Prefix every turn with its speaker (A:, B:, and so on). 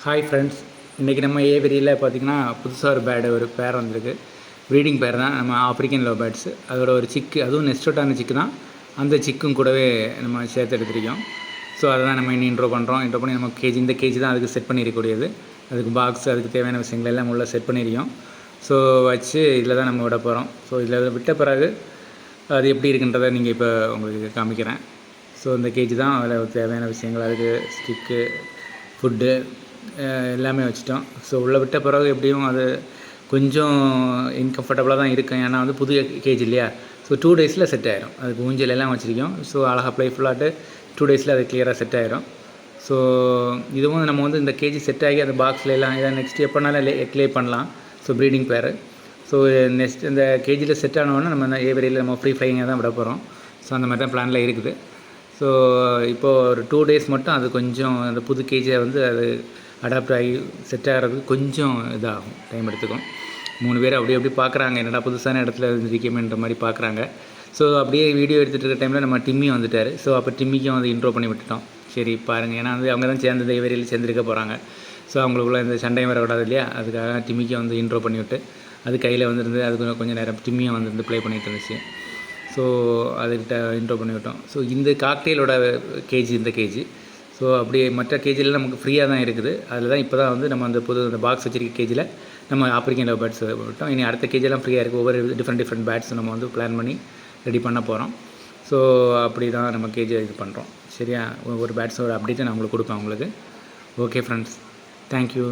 A: Hi friends, இன்றைக்கி நம்ம ஏவெரியில் பார்த்திங்கன்னா புதுசாக ஒரு பேர் வந்திருக்கு. ப்ரீடிங் பேர் தான், நம்ம ஆப்ரிக்கன் லவ் பேர்ட்ஸு. அதோட ஒரு சிக்கு, அதுவும் நெஸ்டோட்டான சிக்கு தான். அந்த சிக்கும் கூடவே நம்ம சேர்த்து எடுத்துருக்கோம். ஸோ அதை தான் நம்ம இன்னும் இன்ட்ரோ பண்ணி நம்ம இந்த கேஜி தான் அதுக்கு செட் பண்ணியிருக்கக்கூடியது. அதுக்கு பாக்ஸ், அதுக்கு தேவையான விஷயங்கள் எல்லாம் உள்ள செட் பண்ணியிருக்கோம். ஸோ வச்சு இதில் தான் நம்ம விட போகிறோம். ஸோ இதில் விட்ட பிறகு அது எப்படி இருக்குன்றதை நீங்கள் இப்போ உங்களுக்கு காமிக்கிறேன். ஸோ இந்த கேஜி தான் அதில் தேவையான விஷயங்கள், அதுக்கு ஸ்டிக்கு, ஃபுட்டு எல்லாமே வச்சுட்டோம். ஸோ உள்ளே விட்ட பிறகு எப்படியும் அது கொஞ்சம் இன்கம்ஃபர்டபுளாக தான் இருக்கும். ஏன்னா வந்து புது கேஜ் இல்லையா. ஸோ 2 டேஸில் செட் ஆகிரும். அதுக்கு ஊஞ்சல் எல்லாம் வச்சுருக்கோம். ஸோ அழகாக ப்ளேஃபுல்லாட்டு 2 டேஸில் அது கிளியராக செட் ஆகிரும். ஸோ இதுவும் நம்ம வந்து இந்த கேஜி செட் ஆகி அந்த பாக்ஸில் எல்லாம் இதை நெக்ஸ்ட் எப்போனாலும் க்ளே பண்ணலாம். ஸோ ப்ரீடிங் பேர். ஸோ நெக்ஸ்ட் இந்த கேஜியில் செட் ஆனவொன்னே நம்ம ஏவரியில் நம்ம ஃப்ரீ ஃப்ளைங்காக தான் விட போகிறோம். ஸோ அந்த மாதிரி தான் பிளானில் இருக்குது. ஸோ இப்போது ஒரு 2 டேஸ் மட்டும் அது கொஞ்சம் அந்த புது கேஜியை வந்து அது அடாப்ட் ஆகி செட் ஆகிறதுக்கு கொஞ்சம் இதாகும், டைம் எடுத்துக்கும். 3 பேர் அப்படி பார்க்குறாங்க, என்னடா புதுசான இடத்துல இருக்கேன்ற மாதிரி பார்க்குறாங்க. ஸோ அப்படியே வீடியோ எடுத்துகிட்டு இருக்க டைமில் நம்ம டிம்மியும் வந்துட்டார். ஸோ அப்போ டிம்மிக்கும் வந்து இன்ட்ரோ பண்ணி விட்டுட்டோம். சரி பாருங்கள், ஏன்னா வந்து அவங்க தான் சேர்ந்து ஏவரியில் சேர்ந்துருக்க போகிறாங்க. ஸோ அவங்களுக்குள்ள இந்த சண்டையும் வரக்கூடாது இல்லையா, அதுக்காக டிம்மிக்கும் வந்து இன்ட்ரோ பண்ணி விட்டு அது கையில் வந்துருந்து அது கொஞ்சம் நேரம் டிம்மியும் வந்து ப்ளே பண்ணிகிட்டு இருந்துச்சு. ஸோ அதுக்கிட்ட இன்ட்ரோ பண்ணி விட்டோம். ஸோ இந்த காக்டெயிலோட கேஜி இந்த கேஜி. ஸோ அப்படியே மற்ற கேஜியில் நமக்கு ஃப்ரீயாக தான் இருக்குது. அதில் தான் இப்போ தான் வந்து நம்ம அந்த அந்த பாக்ஸ் வச்சிருக்க கேஜில் நம்ம ஆப்ரிக்கன் லவ் பேர்ட்ஸ் விட்டோம். இனி அடுத்த கேஜெல்லாம் ஃப்ரீயாக இருக்குது. ஒவ்வொரு டிஃப்ரெண்ட் பேர்ட்ஸ் நம்ம வந்து பிளான் பண்ணி ரெடி பண்ண போகிறோம். ஸோ அப்படி தான் நம்ம கேஜி இது பண்ணுறோம். சரியா, ஒரு பேர்ட்ஸோட அப்டேட்டை நான் உங்களுக்கு கொடுப்பேன் உங்களுக்கு. Okay friends, thank you.